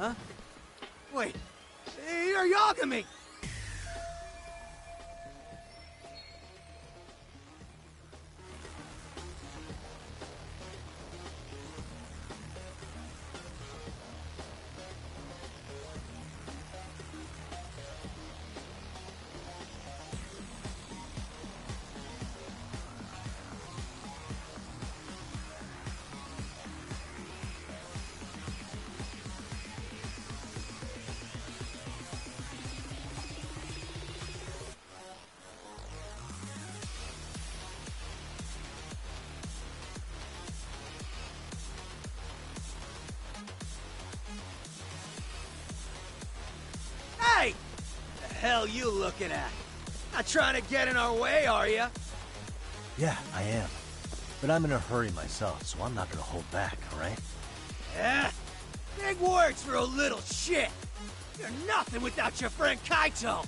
Huh? Wait, you're Yagami! Hey! The hell you looking at? Not trying to get in our way, are ya? Yeah, I am. But I'm in a hurry myself, so I'm not gonna hold back, alright? Yeah? Big words for a little shit! You're nothing without your friend Kaito!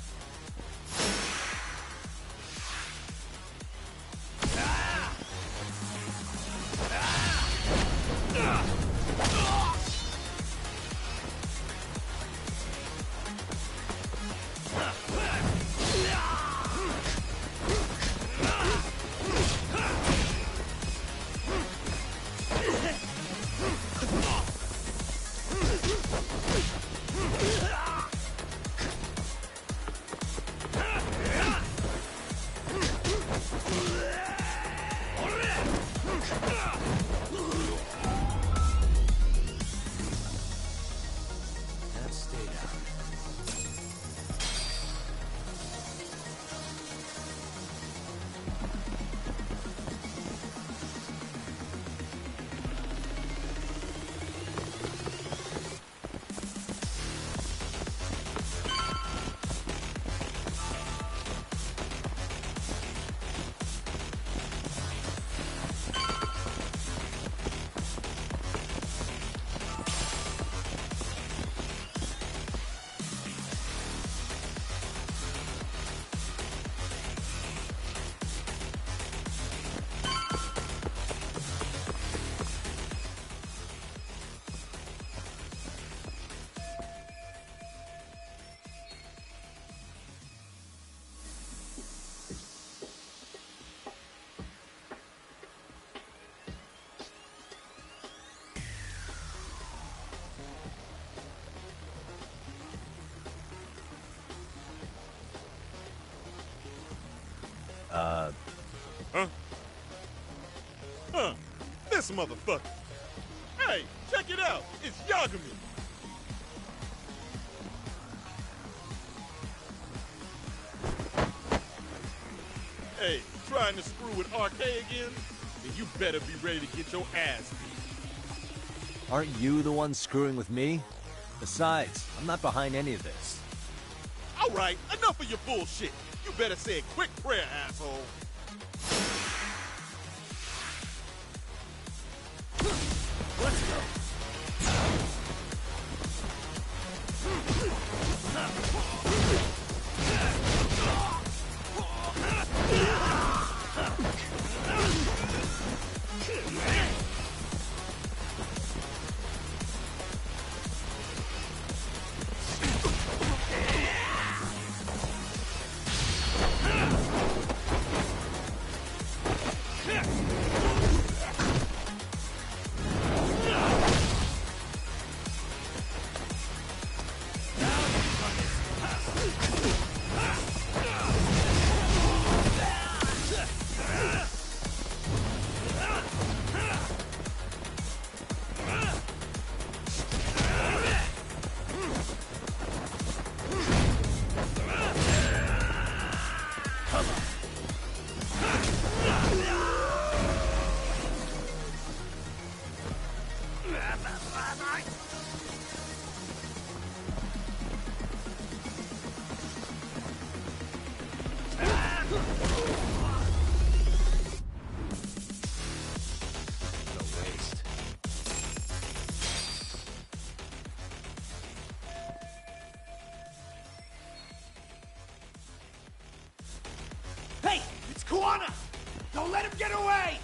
Huh? This motherfucker. Hey, check it out. It's Yagami. Hey, trying to screw with RK again? Then you better be ready to get your ass beat. Aren't you the one screwing with me? Besides, I'm not behind any of this. All right, enough of your bullshit. You better say a quick prayer, asshole. Let's go. Hey, it's Kuwana! Don't let him get away!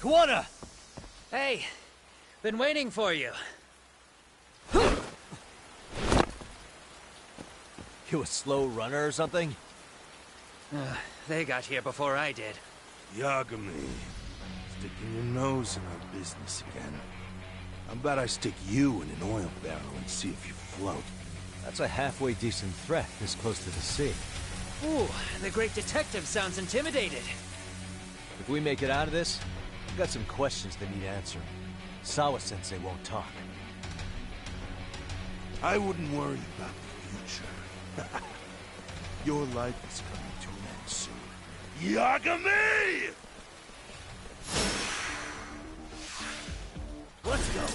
Kawana! Hey, been waiting for you. You a slow runner or something? They got here before I did. Yagami, sticking your nose in our business again. How about I stick you in an oil barrel and see if you float? That's a halfway decent threat, this close to the sea. Ooh, the great detective sounds intimidated. If we make it out of this, I've got some questions that need answering. Sawa-sensei won't talk. I wouldn't worry about the future. Your life is coming to an end soon. Yagami! Let's go!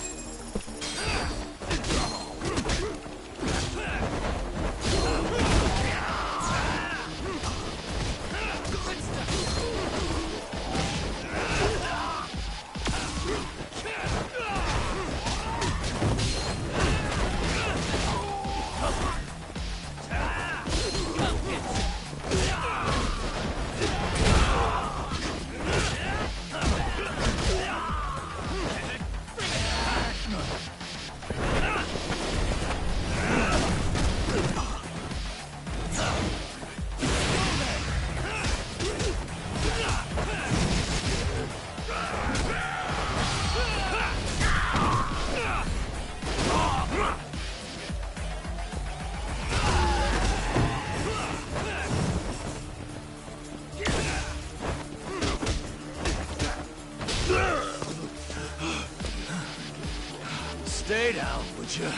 Stay down, would you?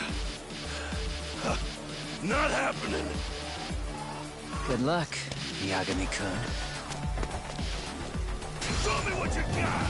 Not happening. Good luck, Yagami-kun. Show me what you got!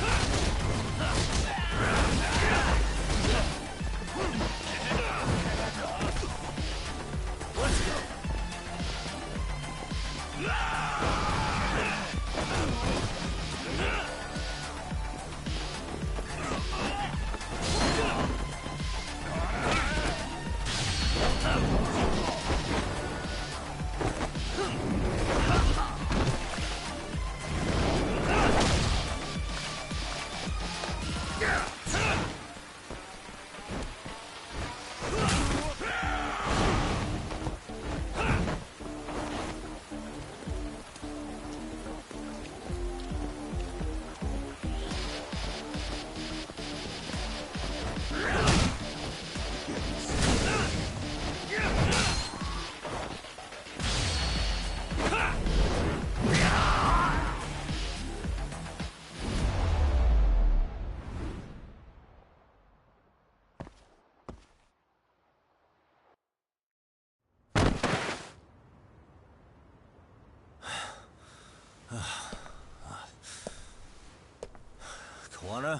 Kawana?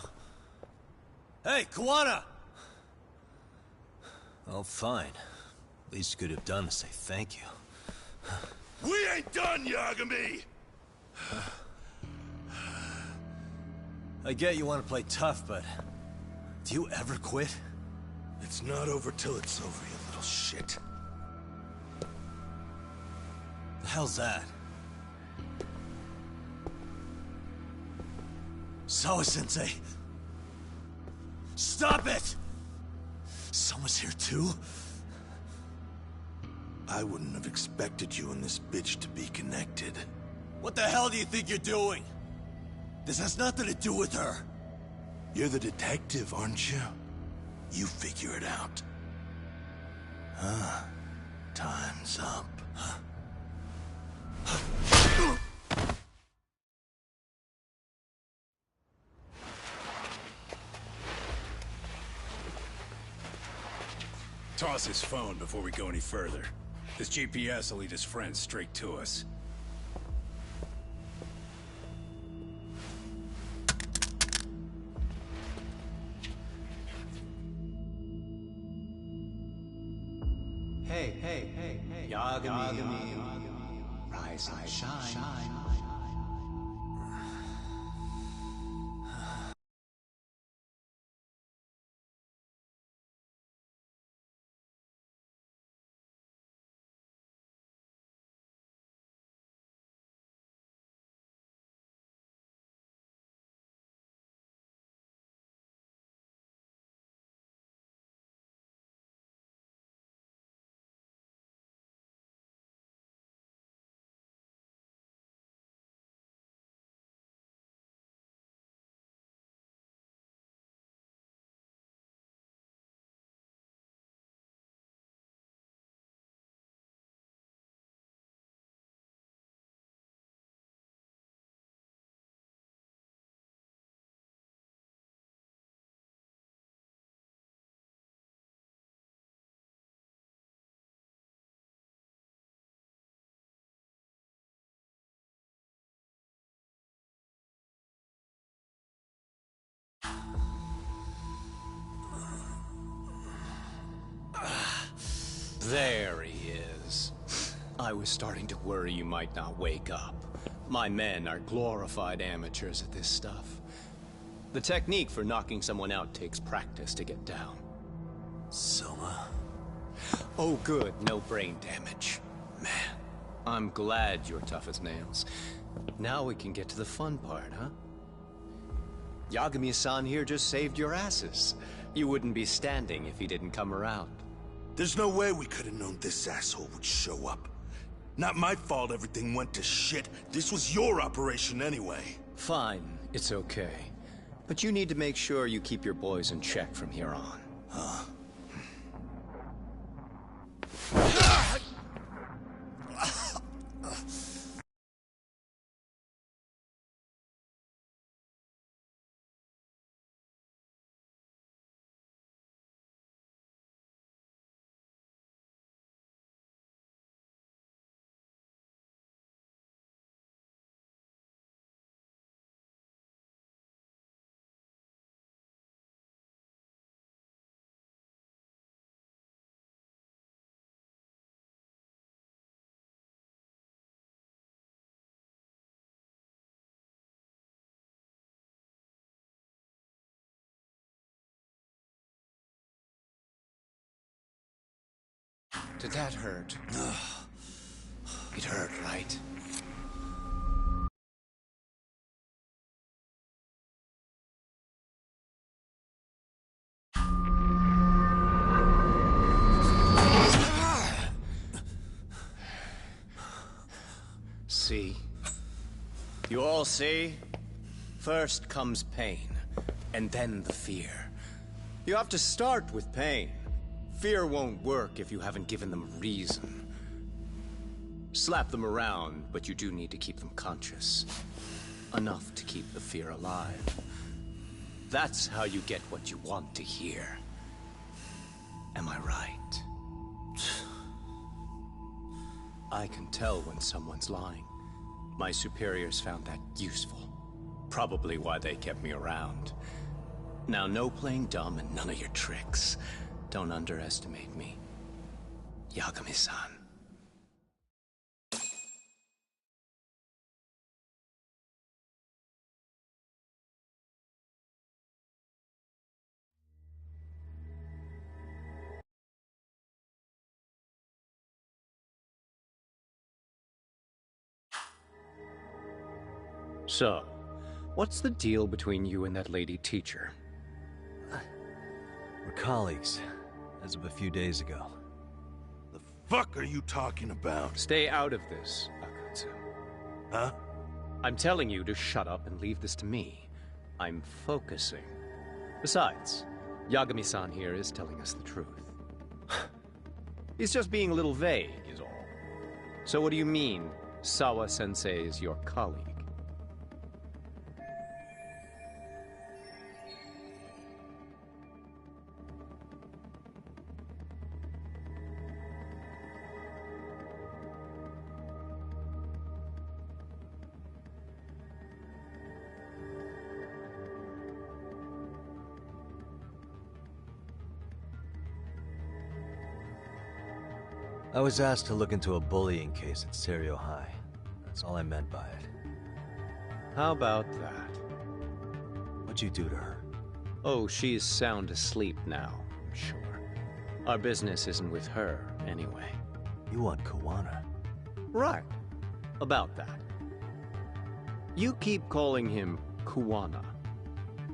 Hey, Kawana! Oh, fine. Least you could have done to say thank you. We ain't done, Yagami! I get you want to play tough, but... do you ever quit? It's not over till it's over, you little shit. The hell's that? Sawa-sensei! Stop it! Someone's here too? I wouldn't have expected you and this bitch to be connected. What the hell do you think you're doing? This has nothing to do with her. You're the detective, aren't you? You figure it out. Huh? Time's up. Toss his phone before we go any further. This GPS will lead his friends straight to us. Hey, Yagami, rise and shine. There he is. I was starting to worry you might not wake up. My men are glorified amateurs at this stuff. The technique for knocking someone out takes practice to get down. Selma? Oh good, no brain damage. Man, I'm glad you're tough as nails. Now we can get to the fun part, huh? Yagami-san here just saved your asses. You wouldn't be standing if he didn't come around. There's no way we could have known this asshole would show up. Not my fault everything went to shit. This was your operation anyway. Fine, it's okay. But you need to make sure you keep your boys in check from here on. Huh? Did that hurt? It hurt, right? See? You all see? First comes pain, and then the fear. You have to start with pain. Fear won't work if you haven't given them reason. Slap them around, but you do need to keep them conscious. Enough to keep the fear alive. That's how you get what you want to hear. Am I right? I can tell when someone's lying. My superiors found that useful. Probably why they kept me around. Now, no playing dumb and none of your tricks. Don't underestimate me. Yagami-san. So, what's the deal between you and that lady teacher? We're colleagues, as of a few days ago. The fuck are you talking about? Stay out of this, Akutsu. Huh? I'm telling you to shut up and leave this to me. I'm focusing. Besides, Yagami-san here is telling us the truth. He's just being a little vague, is all. So what do you mean, Sawa-sensei is your colleague? I was asked to look into a bullying case at Serio High. That's all I meant by it. How about that? What'd you do to her? Oh, she's sound asleep now, I'm sure. Our business isn't with her, anyway. You want Kawana? Right. About that. You keep calling him Kawana.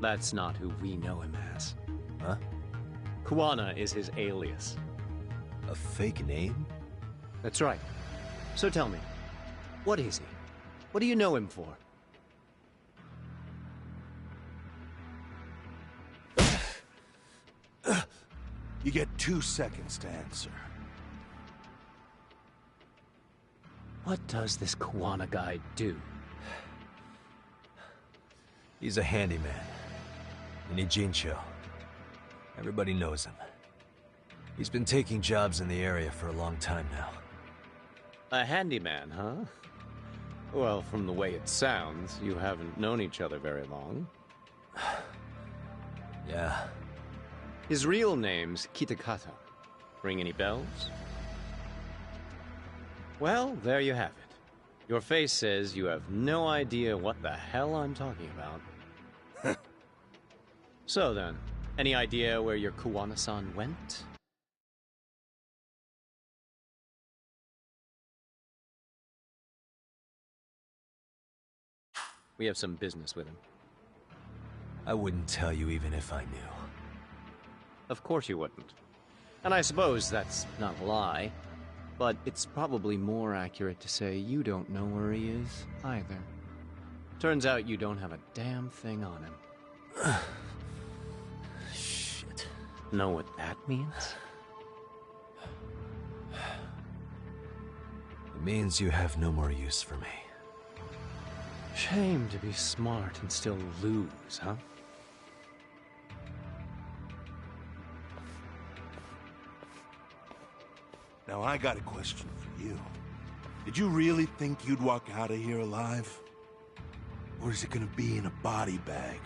That's not who we know him as. Huh? Kawana is his alias. A fake name? That's right. So tell me, what is he? What do you know him for? You get 2 seconds to answer. What does this Kawana guy do? He's a handyman. In Ijincho. Everybody knows him. He's been taking jobs in the area for a long time now. A handyman, huh? Well, from the way it sounds, you haven't known each other very long. Yeah. His real name's Kitakata. Ring any bells? Well, there you have it. Your face says you have no idea what the hell I'm talking about. So then, any idea where your Kuwana-san went? We have some business with him. I wouldn't tell you even if I knew. Of course you wouldn't. And I suppose that's not a lie, but it's probably more accurate to say you don't know where he is, either. Turns out you don't have a damn thing on him. Shit. Know what that means? It means you have no more use for me. Shame to be smart and still lose, huh? Now I got a question for you. Did you really think you'd walk out of here alive? Or is it gonna be in a body bag?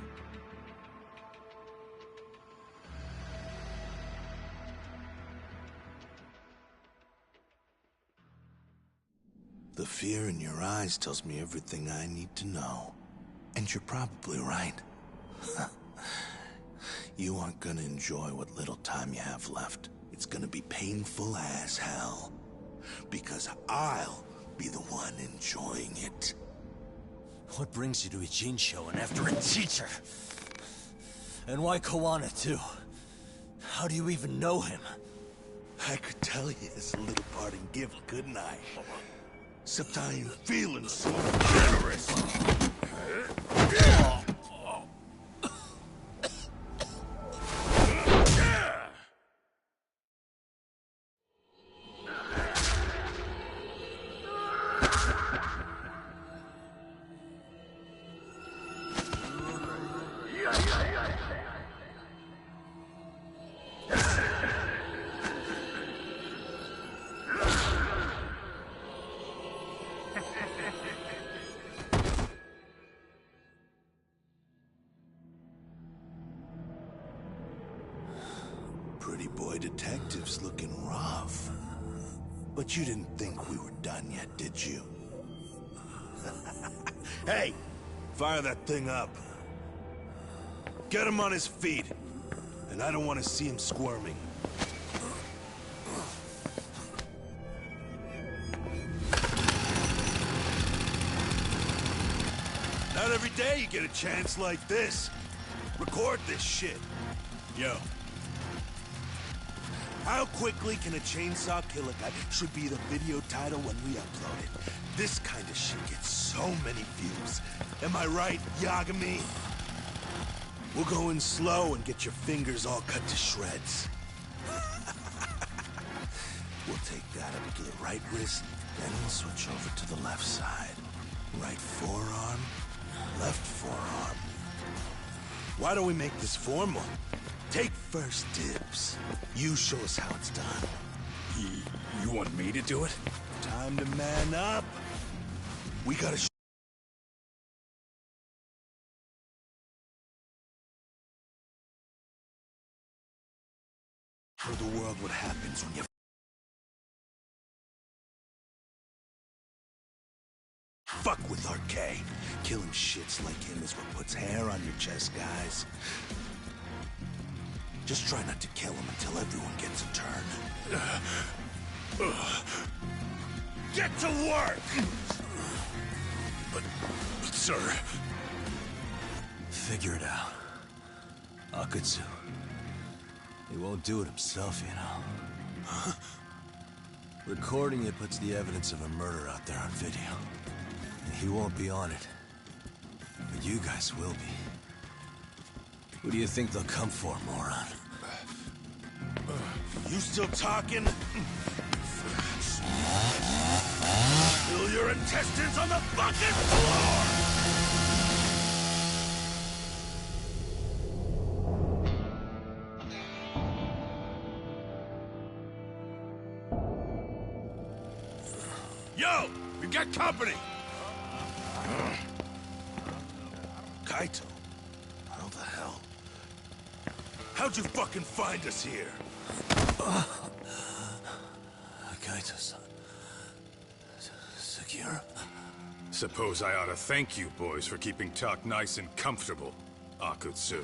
The fear in your eyes tells me everything I need to know. And you're probably right. You aren't gonna enjoy what little time you have left. It's gonna be painful as hell. Because I'll be the one enjoying it. What brings you to a Jin show and after a teacher? And why Koana too? How do you even know him? I could tell you as a little parting gift, couldn't I? Except I ain't feeling so generous. Pretty boy detective's looking rough. But you didn't think we were done yet, did you? Hey! Fire that thing up. Get him on his feet. And I don't want to see him squirming. Not every day you get a chance like this. Record this shit. Yo, How quickly can a chainsaw kill a guy should be the video title when we upload it. This kind of shit gets so many views. Am I right, Yagami? We'll go in slow and get your fingers all cut to shreds. We'll take that up to the right wrist, then we'll switch over to the left side. Right forearm, left forearm. Why don't we make this formal? Take first dibs. You show us how it's done. you want me to do it? Time to man up. We gotta show the world what happens when you fuck with RK. Killing shits like him is what puts hair on your chest, guys. Just try not to kill him until everyone gets a turn. Get to work! But sir... Figure it out. Akatsu. He won't do it himself, you know. Recording it puts the evidence of a murder out there on video. And he won't be on it. But you guys will be. Who do you think they'll come for, moron? You still talking? Spill your intestines on the fucking floor! Yo! We've got company! Kaito? How the hell? How'd you fucking find us here? Kaito-san. Suppose I ought to thank you boys for keeping Talk nice and comfortable, Akutsu.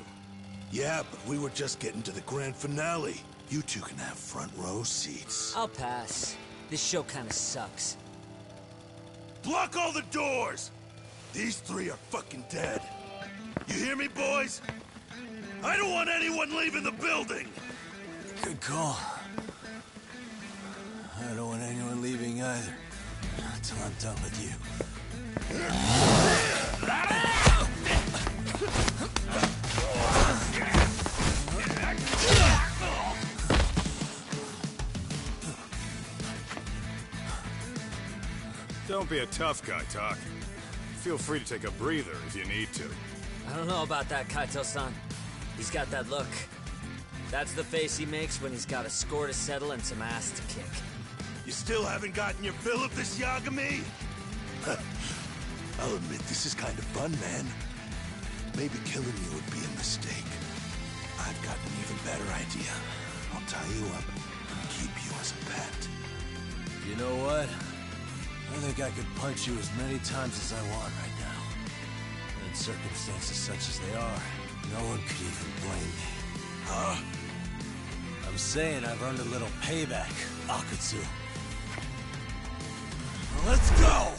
Yeah, but we were just getting to the grand finale. You two can have front row seats. I'll pass. This show kinda sucks. Block all the doors! These three are fucking dead. You hear me, boys? I don't want anyone leaving the building! Good call. I don't want anyone leaving either. Until I'm done with you. Don't be a tough guy, Talk. Feel free to take a breather if you need to. I don't know about that, Kaito-san. He's got that look. That's the face he makes when he's got a score to settle and some ass to kick. You still haven't gotten your fill of this, Yagami? I'll admit, this is kind of fun, man. Maybe killing you would be a mistake. I've got an even better idea. I'll tie you up and keep you as a pet. You know what? I think I could punch you as many times as I want right now. In circumstances such as they are, no one could even blame me. Huh? I'm saying I've earned a little payback, Akutsu. Let's go!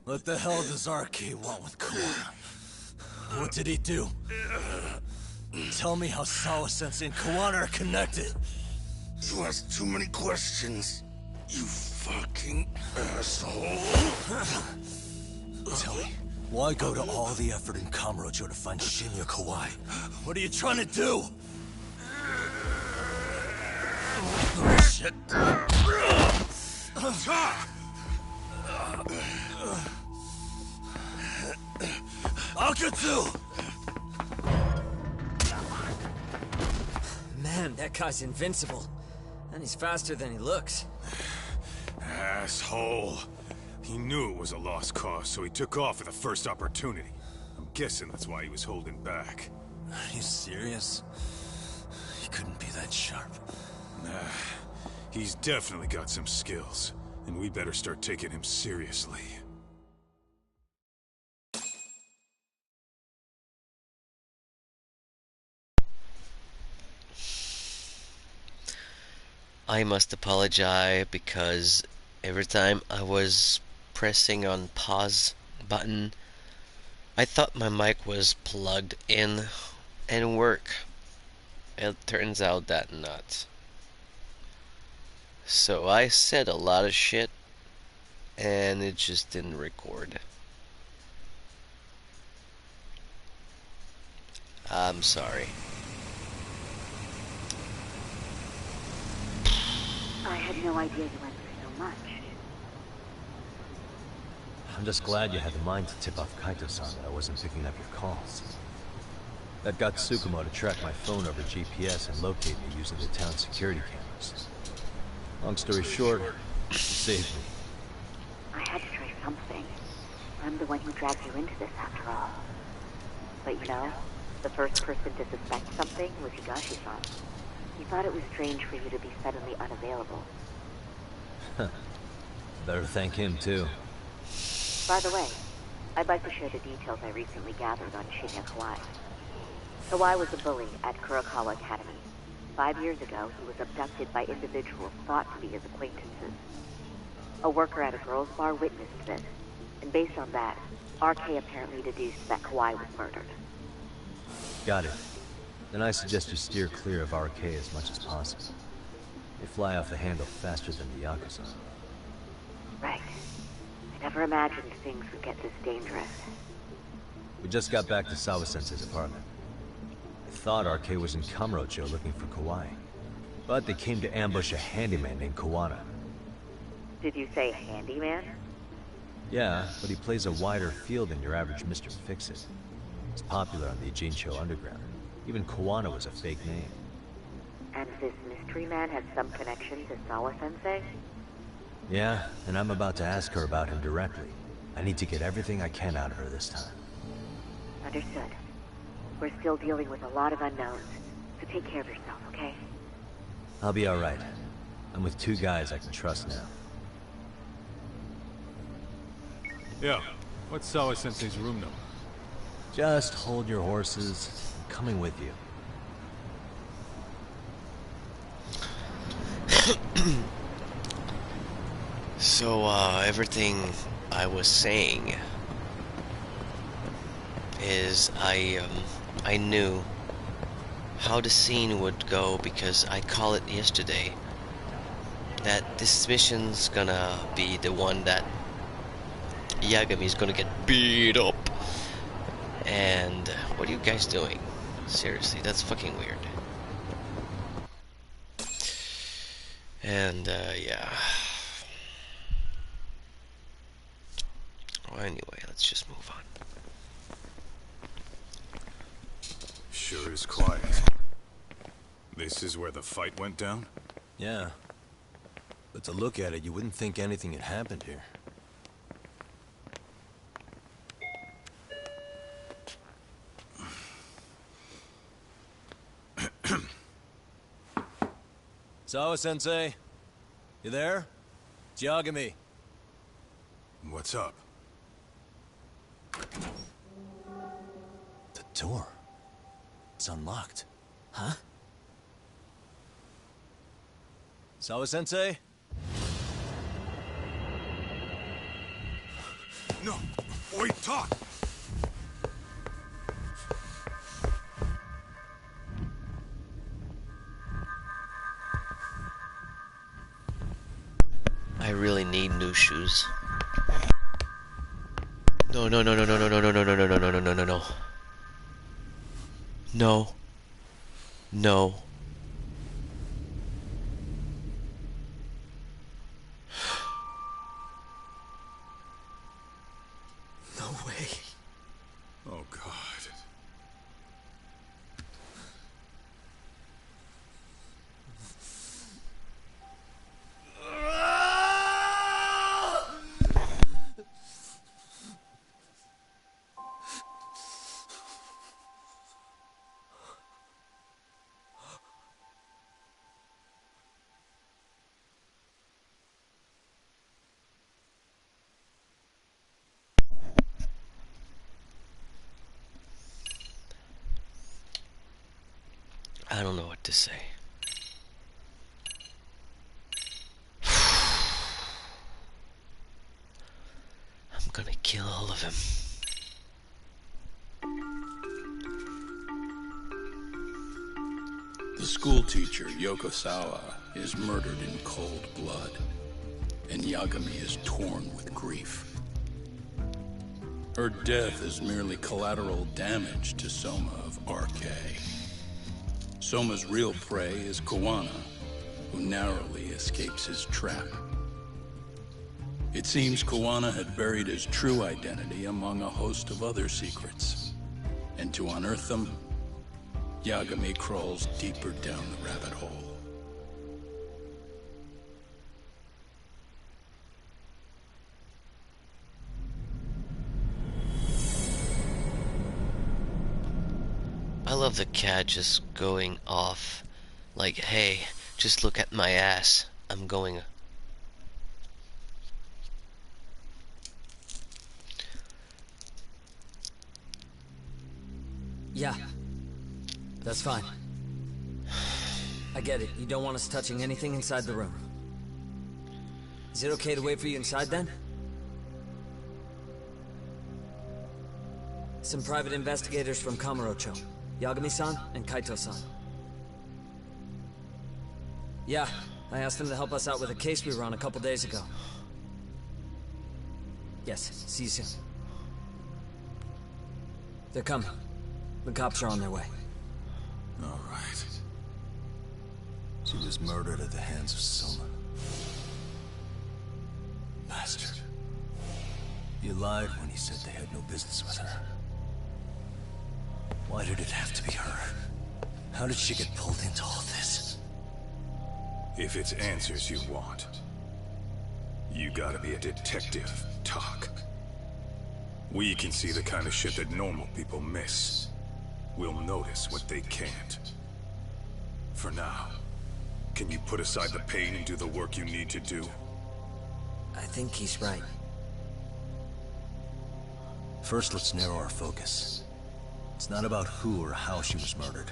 What the hell does RK want with Kawana? What did he do? Tell me how Sawa-sensei and Kawana are connected. You ask too many questions, you fucking asshole. Tell me, why go to all the effort in Kamurocho to find Shinya Kawai? What are you trying to do? Shit. Akatsu! Man, that guy's invincible. And he's faster than he looks. Asshole. He knew it was a lost cause, so he took off at the first opportunity. I'm guessing that's why he was holding back. Are you serious? He couldn't be that sharp. Nah, he's definitely got some skills, and we better start taking him seriously. I must apologize because every time I was pressing on pause button, I thought my mic was plugged in and work. It turns out that not. So I said a lot of shit and it just didn't record. I'm sorry. I had no idea you went through so much. I'm just glad you had the mind to tip off Kaito-san that I wasn't picking up your calls. That got Tsukumo to track my phone over GPS and locate me using the town's security cameras. Long story short, it saved me. I had to try something. I'm the one who dragged you into this after all. But you know, the first person to suspect something was Higashi-san. He thought it was strange for you to be suddenly unavailable. Better thank him too. By the way, I'd like to share the details I recently gathered on Shinya Kawai. Kawai was a bully at Kurokawa Academy. 5 years ago, he was abducted by individuals thought to be his acquaintances. A worker at a girls' bar witnessed this, and based on that, RK apparently deduced that Kawai was murdered. Got it. Then I suggest you steer clear of RK as much as possible. They fly off the handle faster than the Yakuza. Right. I never imagined things would get this dangerous. We just got back to Sawa-sensei's apartment. I thought RK was in Kamurocho looking for Kawai. But they came to ambush a handyman named Kawana. Did you say handyman? Yeah, but he plays a wider field than your average Mr. Fix-It. He's popular on the Ijincho underground. Even Kawana was a fake name. And this mystery man has some connection to Sawa-sensei? Yeah, and I'm about to ask her about him directly. I need to get everything I can out of her this time. Understood. We're still dealing with a lot of unknowns, so take care of yourself, okay? I'll be alright. I'm with two guys I can trust now. Yeah, what's Sawa-sensei's room number? Just hold your horses. I'm coming with you. So, everything I was saying is I knew how the scene would go because I called it yesterday that this mission's gonna be the one that Yagami's gonna get beat up. And what are you guys doing? Seriously, that's fucking weird. And yeah. Well, anyway, let's just move on. Sure is quiet. This is where the fight went down? Yeah. But to look at it, you wouldn't think anything had happened here. Sawa-sensei? You there? It's Yagami. What's up? The door. It's unlocked. Huh? Sawa-sensei? No. Wait, talk. I really need new shoes. No, no, no, no, no, no, no, no, no, no, no, no, no, no, no, no, no. No. No. No way. Oh, God. I don't know what to say. I'm gonna kill all of them. The school teacher, Yokosawa, is murdered in cold blood, and Yagami is torn with grief. Her death is merely collateral damage to Soma of RK. Soma's real prey is Kawana, who narrowly escapes his trap. It seems Kawana had buried his true identity among a host of other secrets, and to unearth them, Yagami crawls deeper down the rabbit hole. I love the cat just going off like, hey, just look at my ass. I'm going. Yeah. That's fine. I get it. You don't want us touching anything inside the room. Is it okay to wait for you inside then? Some private investigators from Kamurocho. Yagami-san and Kaito-san. Yeah, I asked them to help us out with a case we were on a couple days ago. Yes, see you soon. They're coming. The cops are on their way. All right. She was murdered at the hands of Soma. Bastard. You lied when you said they had no business with her. Why did it have to be her? How did she get pulled into all this? If it's answers you want, you gotta be a detective, Talk. We can see the kind of shit that normal people miss. We'll notice what they can't. For now, can you put aside the pain and do the work you need to do? I think he's right. First, let's narrow our focus. It's not about who or how she was murdered.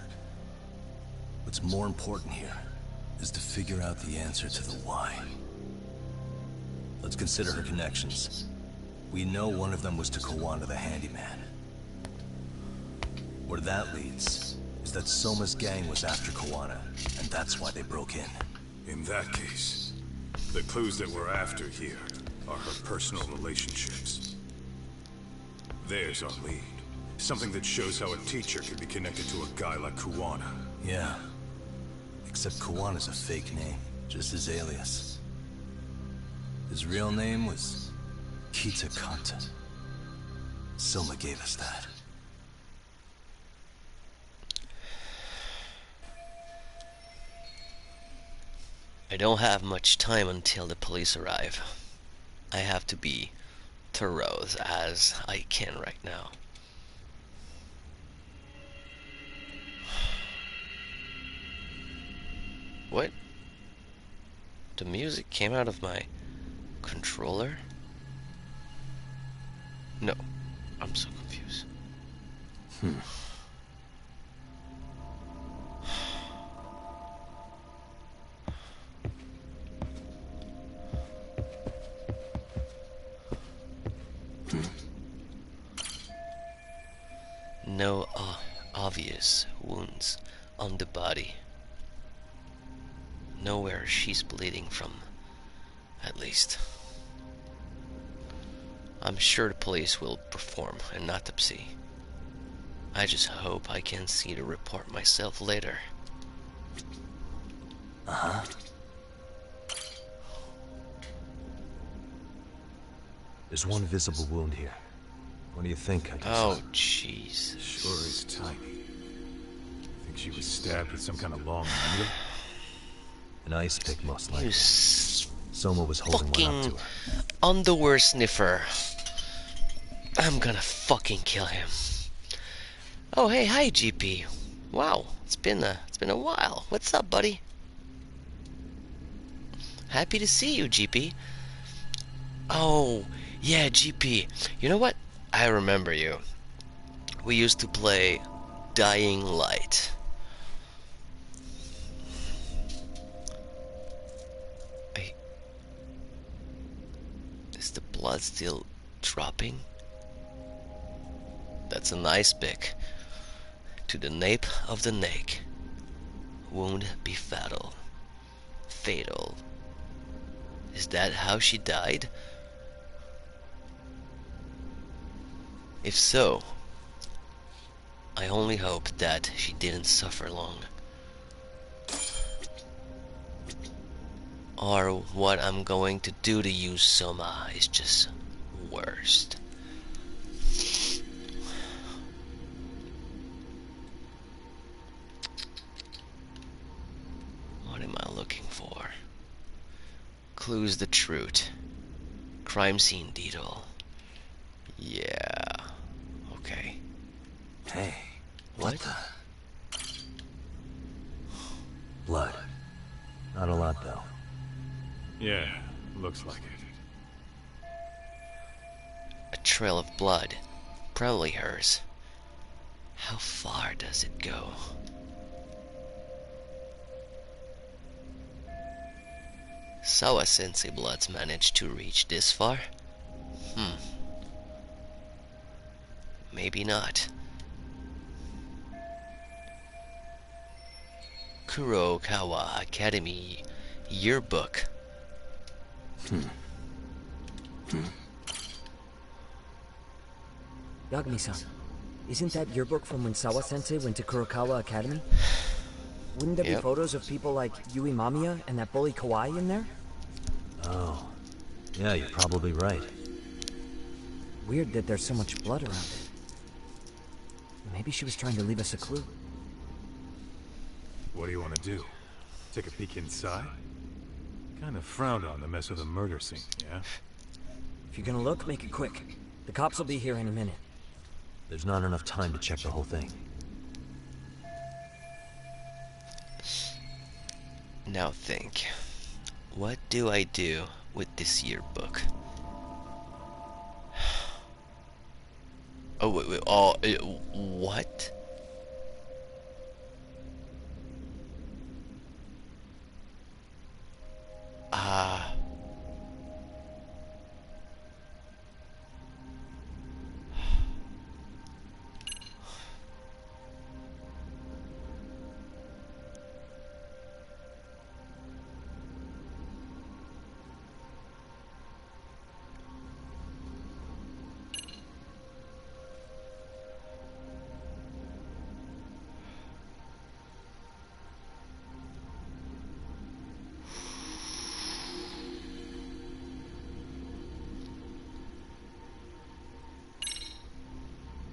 What's more important here is to figure out the answer to the why. Let's consider her connections. We know one of them was to Kawana the handyman. Where that leads is that Soma's gang was after Kawana, and that's why they broke in. In that case, the clues that we're after here are her personal relationships. There's our lead. Something that shows how a teacher can be connected to a guy like Kawana. Yeah. Except Kawana's a fake name, just his alias. His real name was Kita Kanta. Soma gave us that. I don't have much time until the police arrive. I have to be thorough as I can right now. What? The music came out of my controller? No, I'm so confused. No obvious wounds on the body. Nowhere she's bleeding from, at least. I'm sure the police will perform an autopsy. I just hope I can see the report myself later. Uh-huh. There's one visible wound here. What do you think, I guess? Oh, jeez. Sure is tiny. Think she was stabbed with some kind of long needle? An ice pick, most likely. You Soma was holding one up to her. Underwear sniffer. I'm gonna fucking kill him. Oh, hey, hi, GP. Wow, it's been a while. What's up, buddy? Happy to see you, GP. Oh, yeah, GP. You know what? I remember you. We used to play Dying Light. Wait. Is the blood still dropping? That's a nice pick. To the nape of the neck. Wound be fatal. Fatal. Is that how she died? If so, I only hope that she didn't suffer long. Or what I'm going to do to you, Soma, is just worst. What am I looking for? Clues the truth. Crime scene detail. Yeah. Okay. Hey, What? the? Blood. Not a lot, though. Yeah, looks like it. A trail of blood. Probably hers. How far does it go? Sawa-sensei bloods managed to reach this far? Maybe not. Kurokawa Academy Yearbook. Yagami-san, isn't that yearbook from when Sawa-sensei went to Kurokawa Academy? Wouldn't there be photos of people like Yui Mamiya and that bully Kawaii in there? Oh. Yeah, you're probably right. Weird that there's so much blood around it. Maybe she was trying to leave us a clue. What do you want to do? Take a peek inside? Kind of frowned on to mess with a murder scene, yeah? If you're gonna look, make it quick. The cops will be here in a minute. There's not enough time to check the whole thing. Now think. What do I do with this yearbook? Oh, wait, what?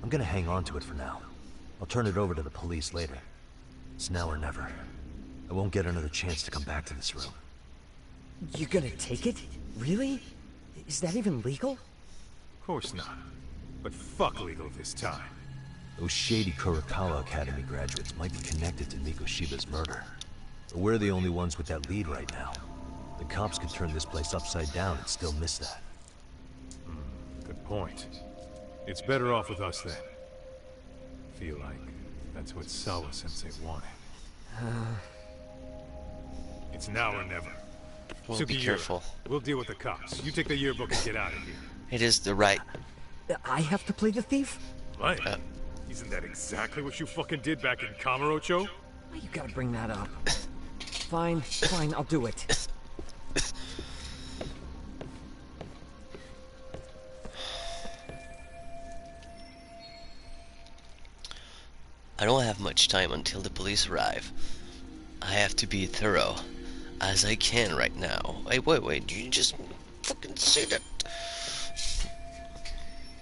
I'm gonna hang on to it for now. I'll turn it over to the police later. It's now or never. I won't get another chance to come back to this room. You're gonna take it? Really? Is that even legal? Of course not. But fuck legal this time. Those shady Kurokawa Academy graduates might be connected to Mikoshiba's murder. But we're the only ones with that lead right now. The cops could turn this place upside down and still miss that. Good point. It's better off with us then. Feel like that's what Sawa-sensei wanted. It's now or never. Well, be Sugiura, careful. We'll deal with the cops. You take the yearbook and get out of here. It is the right I have to play the thief? What? Isn't that exactly what you fucking did back in Kamurocho? Why you gotta bring that up? Fine, I'll do it. I don't have much time until the police arrive. I have to be thorough as I can right now. Wait, you just fucking say that.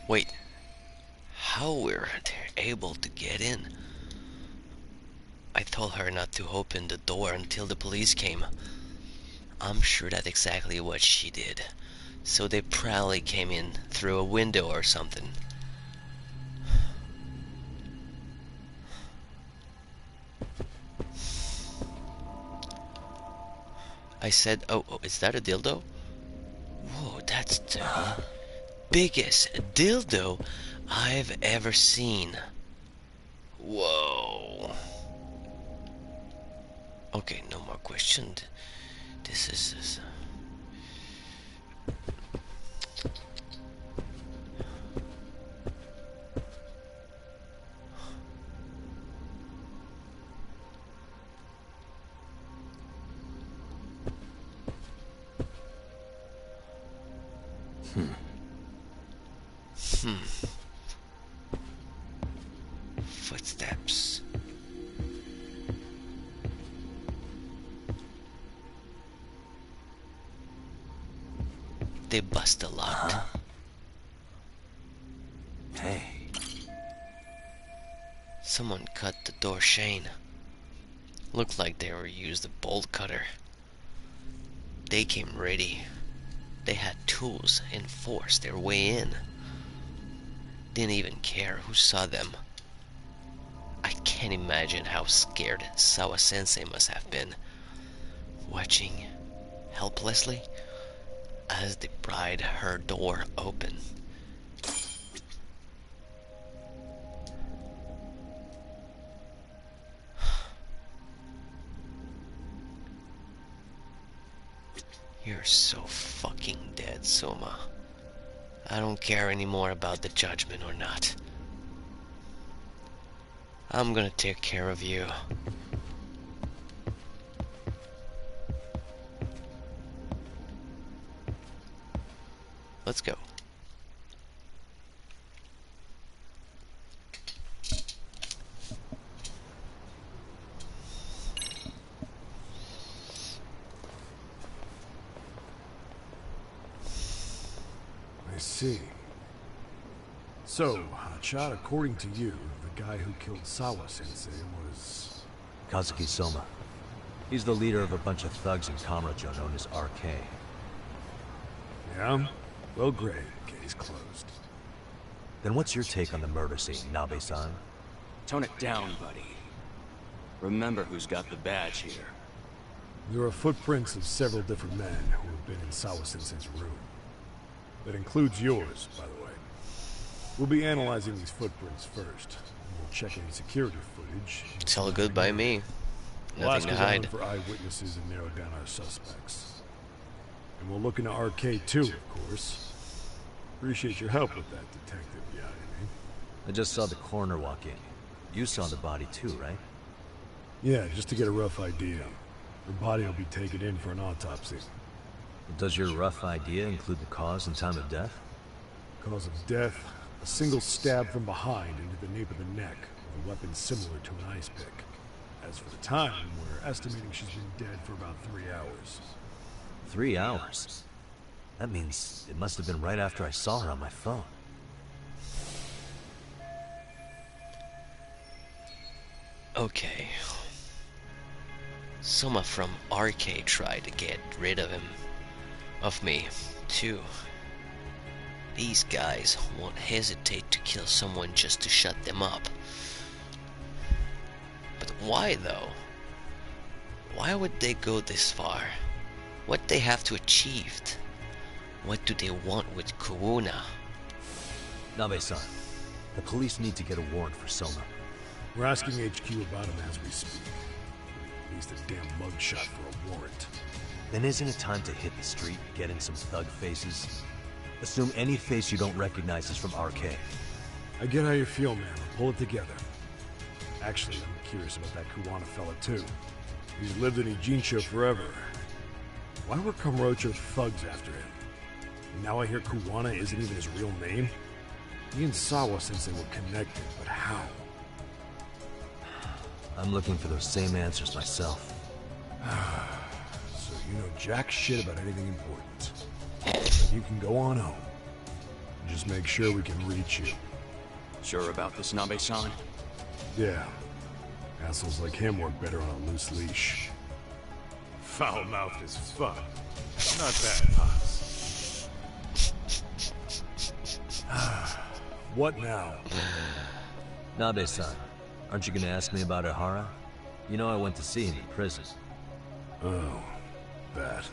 Wait, how were they able to get in? I told her not to open the door until the police came. I'm sure that's exactly what she did. So they probably came in through a window or something. I said, oh, is that a dildo? Whoa, that's the biggest dildo I've ever seen. Whoa. Okay, no more questions. This is... Footsteps. They bust a lock. Hey. Someone cut the door chain. Looked like they were used a bolt cutter. They came ready. They had tools and forced their way in. Didn't even care who saw them. I can't imagine how scared Sawa-sensei must have been, watching helplessly as they pried her door open. You're so fucking dead, Soma. I don't care anymore about the judgment or not. I'm gonna take care of you. Let's go. I see. So, Hotshot, according to you, the guy who killed Sawa-sensei was... Kazuki Soma. He's the leader of a bunch of thugs in Kamurocho known as RK. Yeah? Well, great. Case closed. Then what's your take on the murder scene, Nabe-san? Tone it down, buddy. Remember who's got the badge here. There are footprints of several different men who have been in Sawa-sensei's room. That includes yours, by the way. We'll be analyzing these footprints first. We'll check any security footage. It's all good by me. Nothing to hide. For eyewitnesses and narrow down our suspects. And we'll look into RK too, of course. Appreciate your help with that, Detective Yagami. I just saw the coroner walk in. You saw the body too, right? Yeah, just to get a rough idea. Her body will be taken in for an autopsy. Does your rough idea include the cause and time of death? Cause of death? A single stab from behind into the nape of the neck, with a weapon similar to an ice pick. As for the time, we're estimating she's been dead for about 3 hours. 3 hours? That means it must have been right after I saw her on my phone. Okay. Soma from RK tried to get rid of him. Of me, too. These guys won't hesitate to kill someone just to shut them up. But why, though? Why would they go this far? What they have to achieve? What do they want with Kuuna? Nabe-san, the police need to get a warrant for Soma. We're asking HQ about him as we speak. At least a damn mugshot for a warrant. Then isn't it time to hit the street, get in some thug faces? Assume any face you don't recognize is from RK. I get how you feel, man. We'll pull it together. Actually, I'm curious about that Kuwana fella, too. He's lived in Ijincho forever. Why were Kamurocho thugs after him? And now I hear Kuwana isn't even his real name? He and Sawa-sensei were connected, but how? I'm looking for those same answers myself. So you know jack shit about anything important. Then you can go on home. Just make sure we can reach you. Sure about this, Nabe-san? Yeah. Assholes like him work better on a loose leash. Foul-mouthed as fuck. Not bad, Pops. What now? Nabe-san, aren't you gonna ask me about Ihara? You know I went to see him in prison. Oh, that.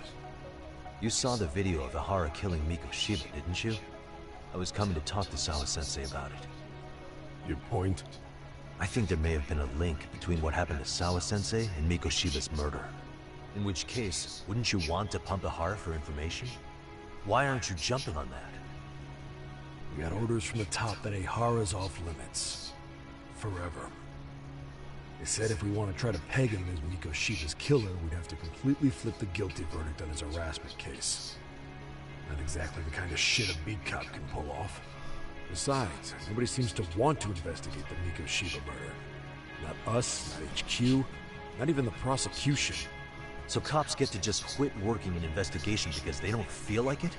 You saw the video of Ihara killing Mikoshiba, didn't you? I was coming to talk to Sawa-sensei about it. Your point? I think there may have been a link between what happened to Sawa-sensei and Mikoshiba's murder. In which case, wouldn't you want to pump Ihara for information? Why aren't you jumping on that? We got orders from the top that Ihara's off limits. Forever. They said if we want to try to peg him as Mikoshiba's killer, we'd have to completely flip the guilty verdict on his harassment case. Not exactly the kind of shit a beat cop can pull off. Besides, nobody seems to want to investigate the Mikoshiba murder. Not us, not HQ, not even the prosecution. So cops get to just quit working an investigation because they don't feel like it?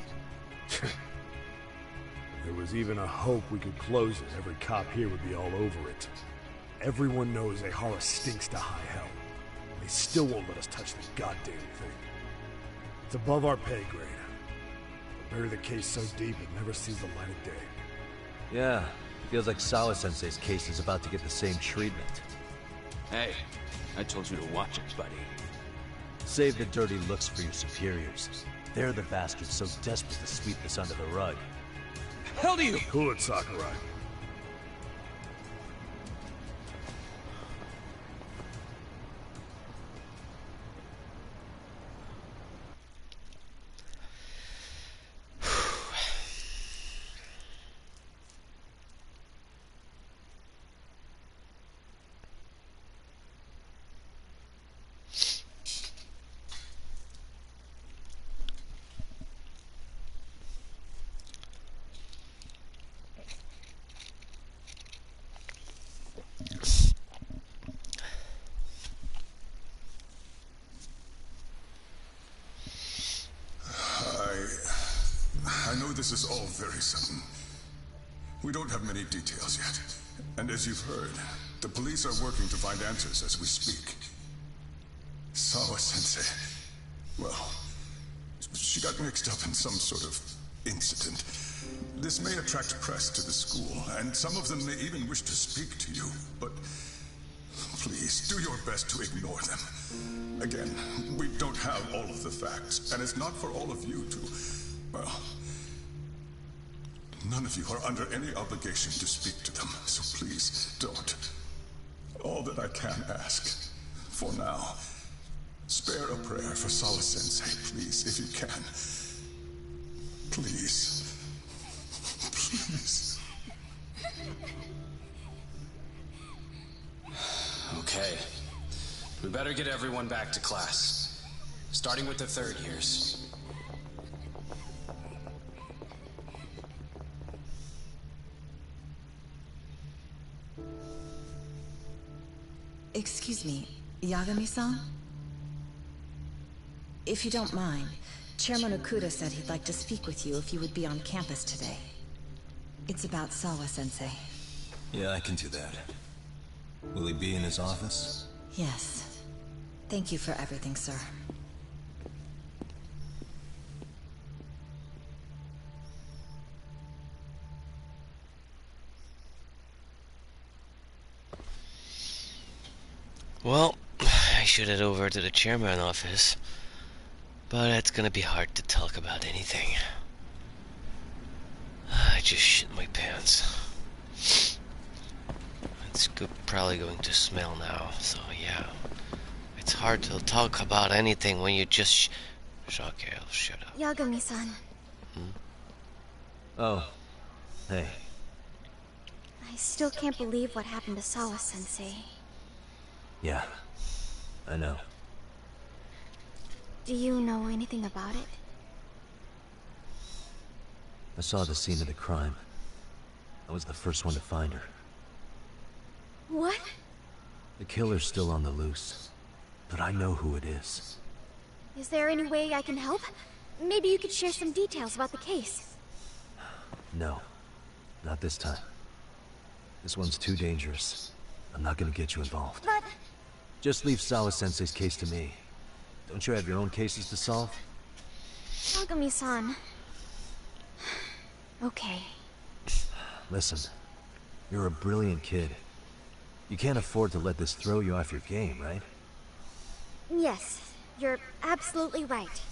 If there was even a hope we could close it, every cop here would be all over it. Everyone knows Ihara stinks to high hell. They still won't let us touch the goddamn thing. It's above our pay grade. We'll bury the case so deep it never sees the light of day. Yeah, feels like Sawa-sensei's case is about to get the same treatment. Hey, I told you to watch it, buddy. Save the dirty looks for your superiors. They're the bastards so desperate to sweep this under the rug. Hell do you? Cool it, Sakurai. I know this is all very sudden. We don't have many details yet. And as you've heard, the police are working to find answers as we speak. Sawa-sensei, well, she got mixed up in some sort of incident. This may attract press to the school, and some of them may even wish to speak to you, but please, do your best to ignore them. Again, we don't have all of the facts, and it's not for all of you to, well, none of you are under any obligation to speak to them, so please don't. All that I can ask, for now, spare a prayer for Sawa-sensei, please, if you can. Please. Please. Okay. We better get everyone back to class. Starting with the third years. Excuse me, Yagami-san? If you don't mind, Chairman Okuda said he'd like to speak with you if you would be on campus today. It's about Sawa-sensei. Yeah, I can do that. Will he be in his office? Yes. Thank you for everything, sir. Well, I should head over to the chairman office, but it's gonna be hard to talk about anything. I just shit my pants. It's probably going to smell now, so yeah. It's hard to talk about anything when you just okay, I'll shut up. Yagami-san. Oh. Hey. I still can't believe what happened to Sawa-sensei. Yeah. I know. Do you know anything about it? I saw the scene of the crime. I was the first one to find her. What? The killer's still on the loose. But I know who it is. Is there any way I can help? Maybe you could share some details about the case. No. Not this time. This one's too dangerous. I'm not gonna get you involved. But... Just leave Sawa-sensei's case to me. Don't you have your own cases to solve? Yagami-san... Okay. Listen. You're a brilliant kid. You can't afford to let this throw you off your game, right? Yes, you're absolutely right.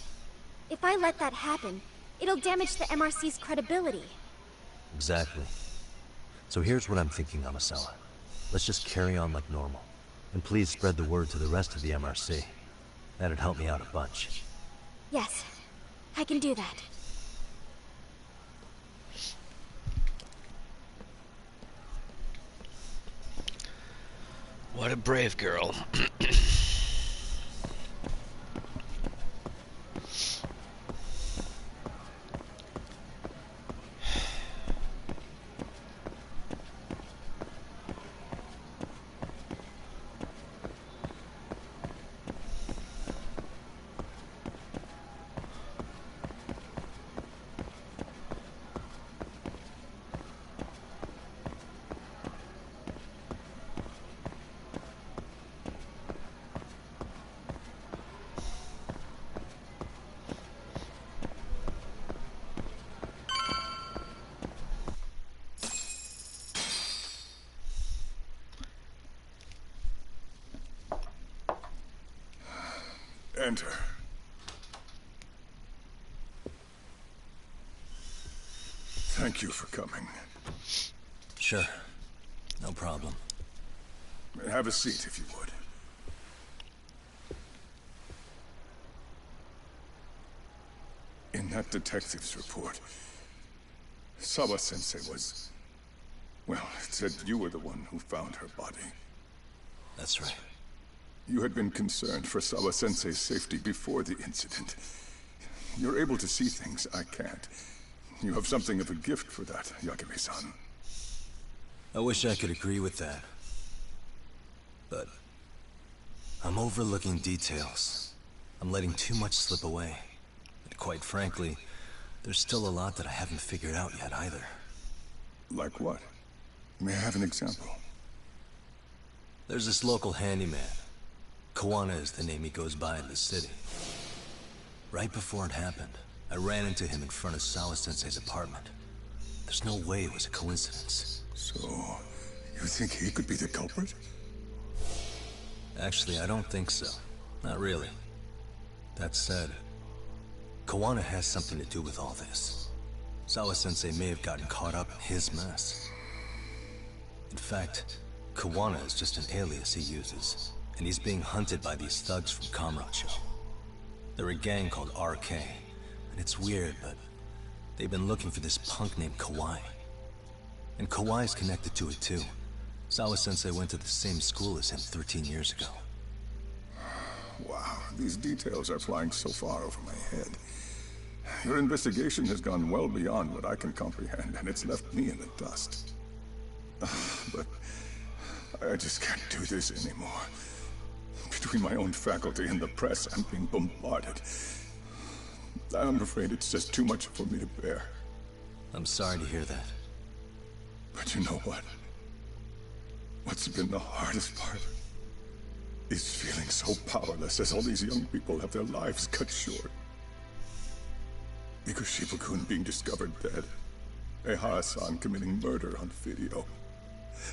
If I let that happen, it'll damage the MRC's credibility. Exactly. So here's what I'm thinking, Amasawa. Let's just carry on like normal. And please spread the word to the rest of the MRC. That'd help me out a bunch. Yes, I can do that. What a brave girl. Enter. Thank you for coming. Sure. No problem. Have a seat, if you would. In that detective's report, Sawa-sensei was... well, it said you were the one who found her body. That's right. You had been concerned for Sawa-sensei's safety before the incident. You're able to see things I can't. You have something of a gift for that, Yagami-san. I wish I could agree with that. But... I'm overlooking details. I'm letting too much slip away. And quite frankly, there's still a lot that I haven't figured out yet either. Like what? May I have an example? There's this local handyman. Kawana is the name he goes by in the city. Right before it happened, I ran into him in front of Sawa-sensei's apartment. There's no way it was a coincidence. So, you think he could be the culprit? Actually, I don't think so. Not really. That said, Kawana has something to do with all this. Sawa-sensei may have gotten caught up in his mess. In fact, Kawana is just an alias he uses, and he's being hunted by these thugs from Kamurocho. They're a gang called RK, and it's weird, but they've been looking for this punk named Kawai. And Kawai's connected to it too. Sawa-sensei went to the same school as him 13 years ago. Wow, these details are flying so far over my head. Your investigation has gone well beyond what I can comprehend, and it's left me in the dust. But I just can't do this anymore. Between my own faculty and the press, I'm being bombarded. I'm afraid it's just too much for me to bear. I'm sorry to hear that. But you know what? What's been the hardest part is feeling so powerless as all these young people have their lives cut short. Ikushima-kun being discovered dead, Ehara-san committing murder on video,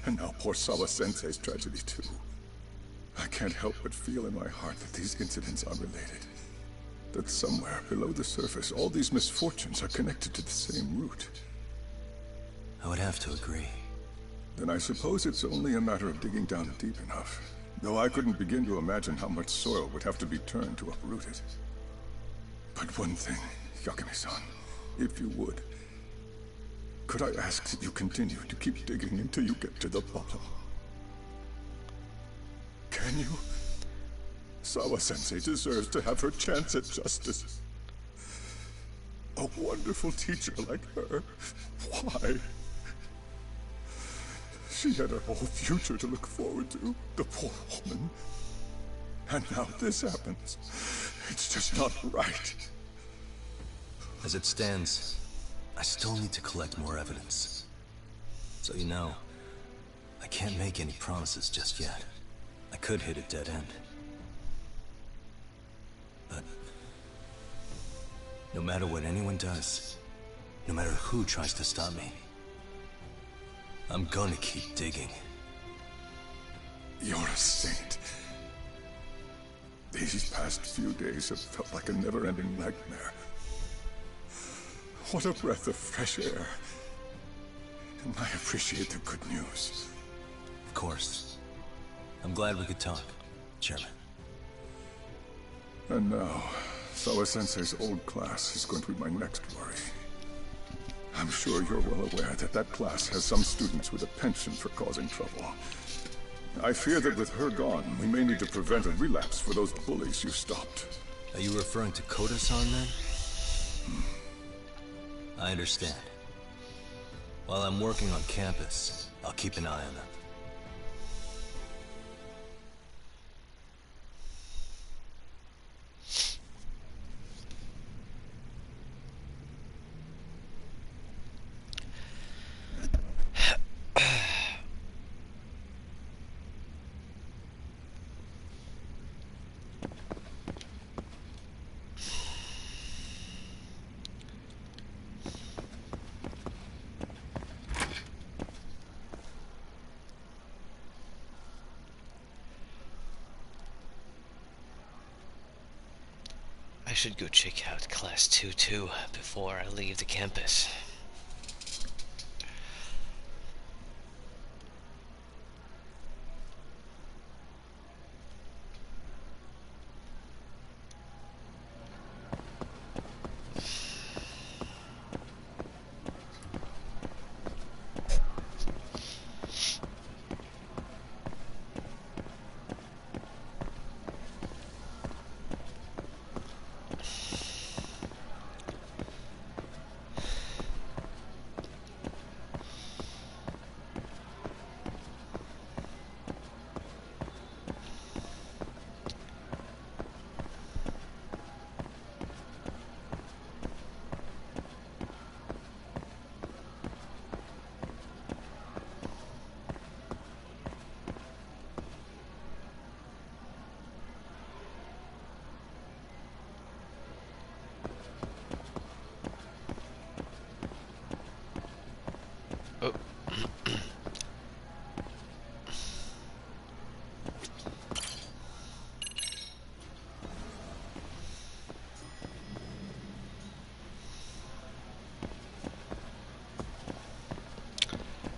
and now poor Sawa-sensei's tragedy too. I can't help but feel in my heart that these incidents are related. That somewhere below the surface, all these misfortunes are connected to the same root. I would have to agree. Then I suppose it's only a matter of digging down deep enough. Though I couldn't begin to imagine how much soil would have to be turned to uproot it. But one thing, Yagami-san, if you would, Could I ask that you continue to keep digging until you get to the bottom? Can you? Sawa-sensei deserves to have her chance at justice. A wonderful teacher like her. Why? She had a whole future to look forward to, the poor woman. And now this happens. It's just not right. As it stands, I still need to collect more evidence. So you know, I can't make any promises just yet. I could hit a dead end. But no matter what anyone does, no matter who tries to stop me, I'm gonna keep digging. You're a saint. These past few days have felt like a never-ending nightmare. What a breath of fresh air. And I appreciate the good news. Of course. I'm glad we could talk, Chairman. And now, Sawa-sensei's old class is going to be my next worry. I'm sure you're well aware that that class has some students with a penchant for causing trouble. I fear that with her gone, we may need to prevent a relapse for those bullies you stopped. Are you referring to Koda-san then? I understand. While I'm working on campus, I'll keep an eye on them. I should go check out Class 2 too before I leave the campus.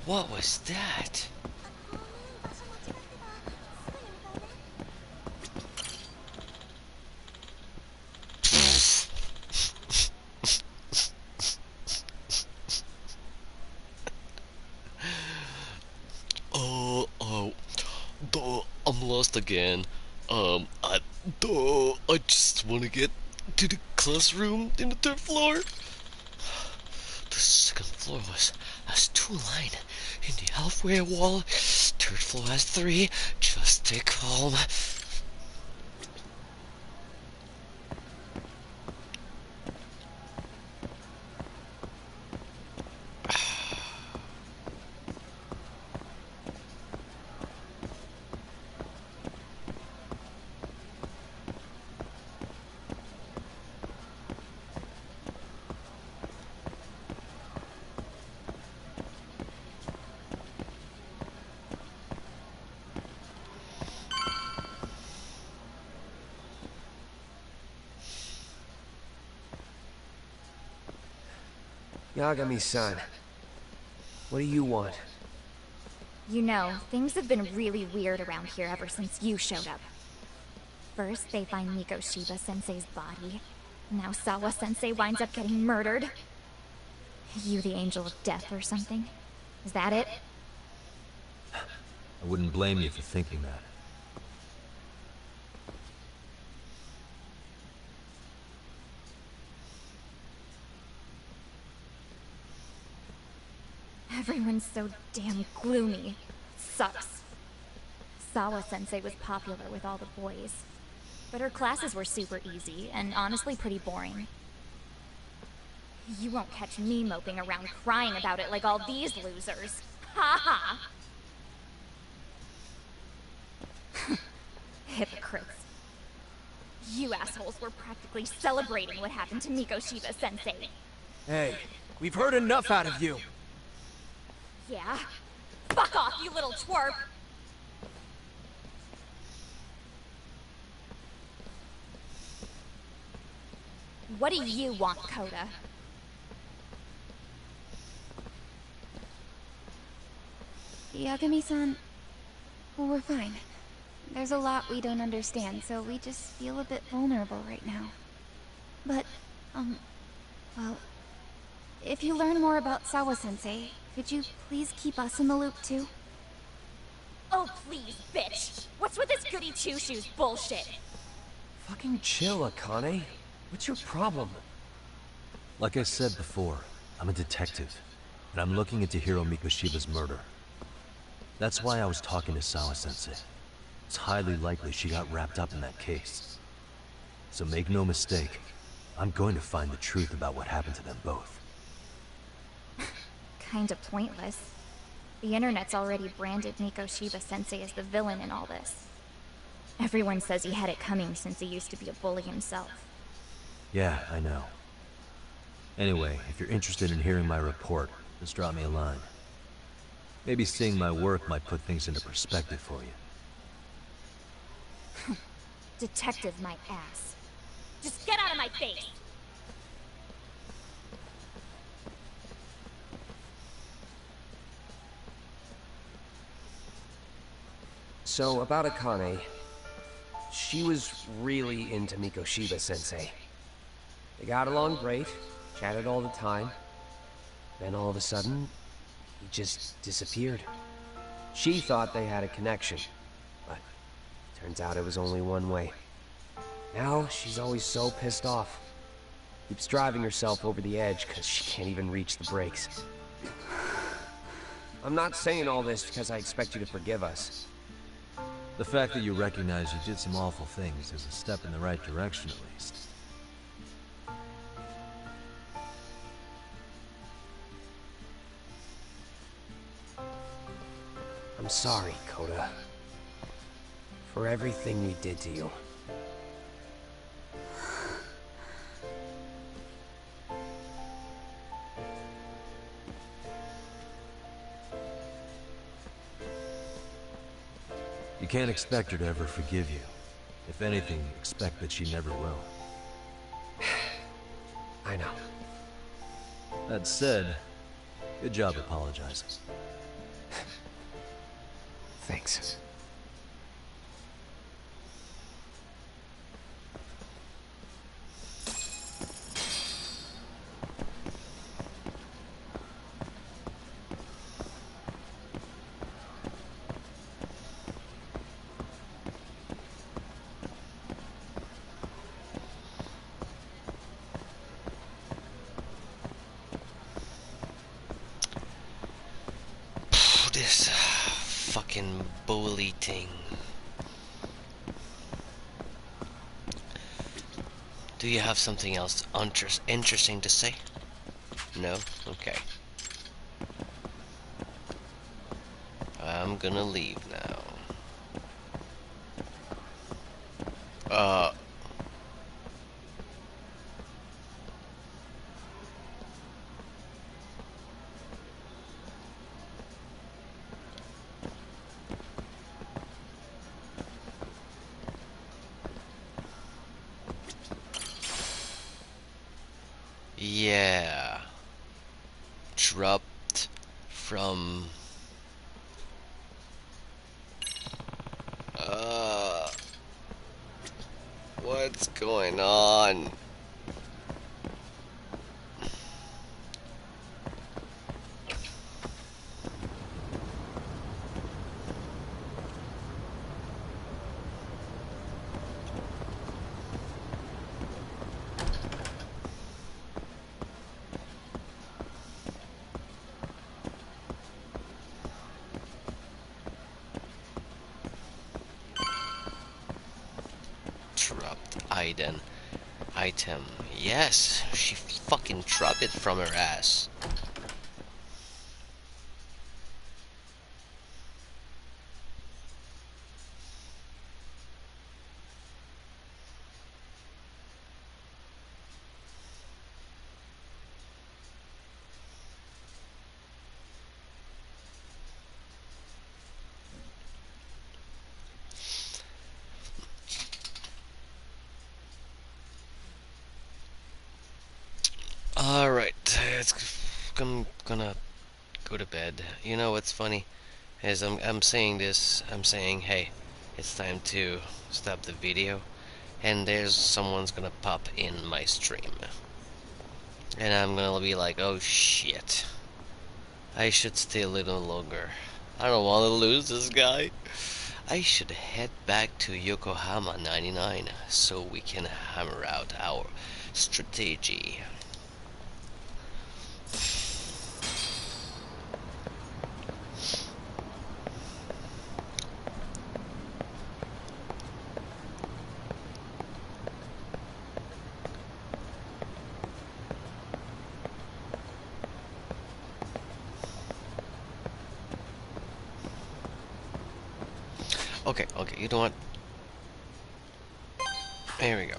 What was that? I'm lost again. I just want to get to the classroom in the third floor. The second floor has 2 lines in the halfway wall. Third floor has 3. Just stay calm. Yagami-san, what do you want? You know, things have been really weird around here ever since you showed up. First, they find Miko Shiba-sensei's body. Now Sawa-sensei winds up getting murdered. You the angel of death or something? Is that it? I wouldn't blame you for thinking that. Everyone's so damn gloomy. Sucks. Sawa-sensei was popular with all the boys. But her classes were super easy, and honestly pretty boring. You won't catch me moping around crying about it like all these losers. Ha ha! Hypocrites. You assholes were practically celebrating what happened to Mikoshiba-sensei. Hey, we've heard enough out of you. Yeah? Fuck off, you little twerp! What do you want, Coda? Yagami-san, we're fine. There's a lot we don't understand, so we just feel a bit vulnerable right now. But, well, if you learn more about Sawa-sensei, could you please keep us in the loop too? Oh please, bitch! What's with this goody two-shoes bullshit? Fucking chill, Akane. What's your problem? Like I said before, I'm a detective, and I'm looking into Hiro Mikoshiba's murder. That's why I was talking to Sawa-sensei. It's highly likely she got wrapped up in that case. So make no mistake, I'm going to find the truth about what happened to them both. Kinda pointless. The internet's already branded Mikoshiba-sensei as the villain in all this. Everyone says he had it coming since he used to be a bully himself. Yeah, I know. Anyway, if you're interested in hearing my report, just drop me a line. Maybe seeing my work might put things into perspective for you. Detective my ass. Just get out of my face! So, about Akane. She was really into Mikoshiba-sensei. They got along great, chatted all the time. Then all of a sudden, he just disappeared. She thought they had a connection, but turns out it was only one way. Now, she's always so pissed off. Keeps driving herself over the edge because she can't even reach the brakes. I'm not saying all this because I expect you to forgive us. The fact that you recognize you did some awful things is a step in the right direction, at least. I'm sorry, Coda. For everything we did to you. You can't expect her to ever forgive you. If anything, expect that she never will. I know. That said, good job apologizing. Thanks. This fucking bully thing. Do you have something else interesting to say? No? Okay. I'm gonna leave now. Yeah. Dropped from... What's going on? hide an item. Yes, she fucking dropped it from her ass. Alright, I'm gonna go to bed. You know what's funny? As I'm saying this, I'm saying, hey, it's time to stop the video. And there's someone's gonna pop in my stream. And I'm gonna be like, oh shit. I should stay a little longer. I don't want to lose this guy. I should head back to Yokohama 99 so we can hammer out our strategy. Okay, you know what? There we go.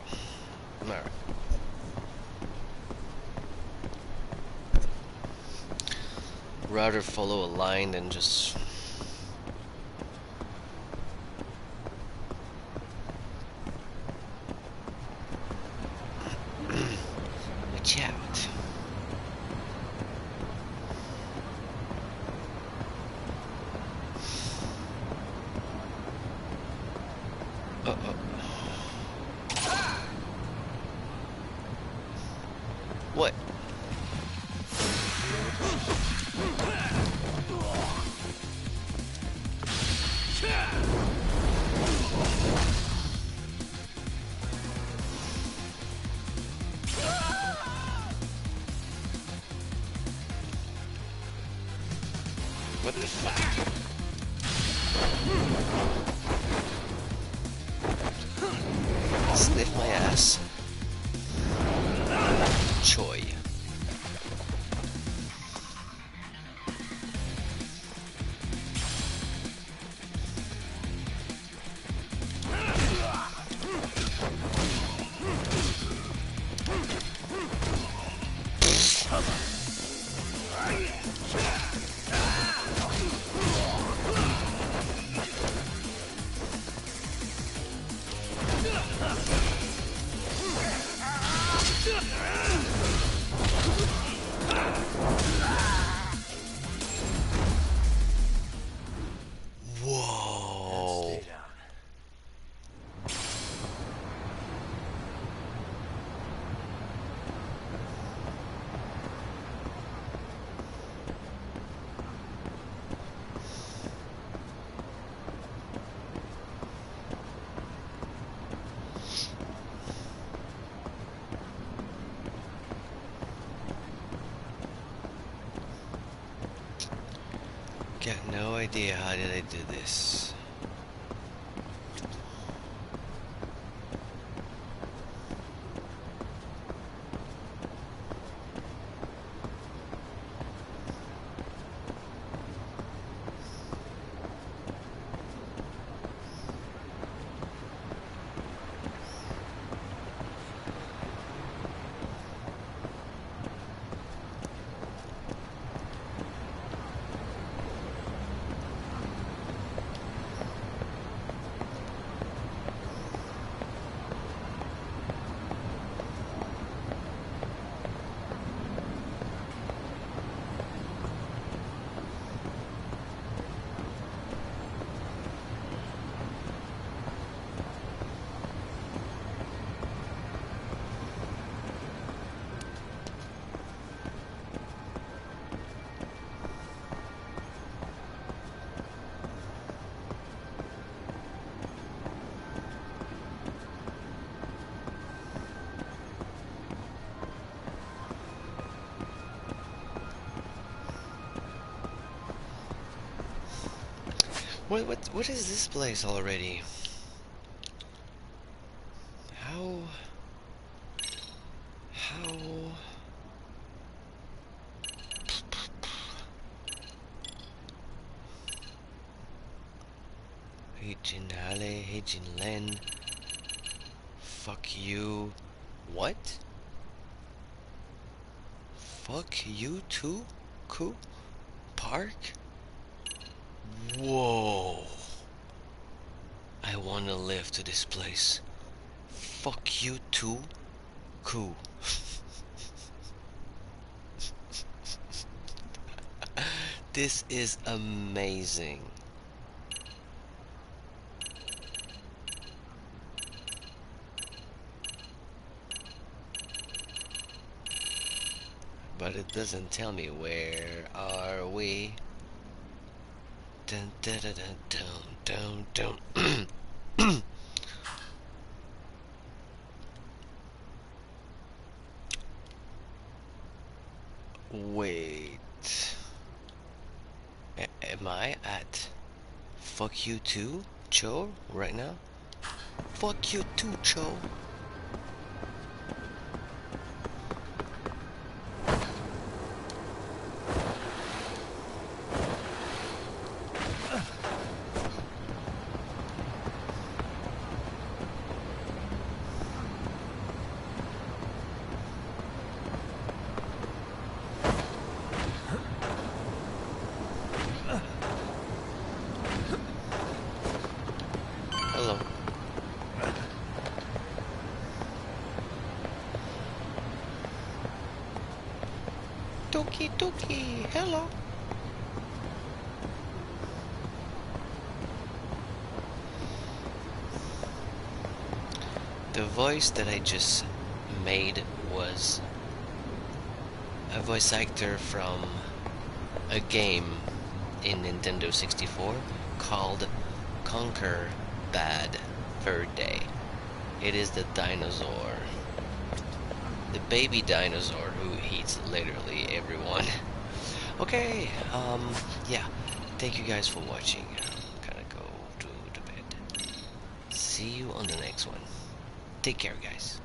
Alright. Rather follow a line than just... Watch out. What? What the fuck? Sniff my ass. Choi. Whoa. Got no idea how did I do this. What is this place already? How How? Hey Jinale, hey Jinlen. Fuck you. What? Fuck you too? Cool? Park? Whoa. I wanna live to this place. Fuck you too? Cool. This is amazing. But it doesn't tell me where are we. Dun dun dun dun dun dun. Wait. Am I at fuck you too, Cho, right now? Fuck you too, Cho. Hello. Toki Toki, hello. The voice that I just made was a voice actor from a game in Nintendo 64 called Conquer Bad Fur Day. It is the dinosaur. The baby dinosaur who eats literally everyone. Okay, yeah. Thank you guys for watching. I'm gonna go to bed. See you on the next one. Take care, guys.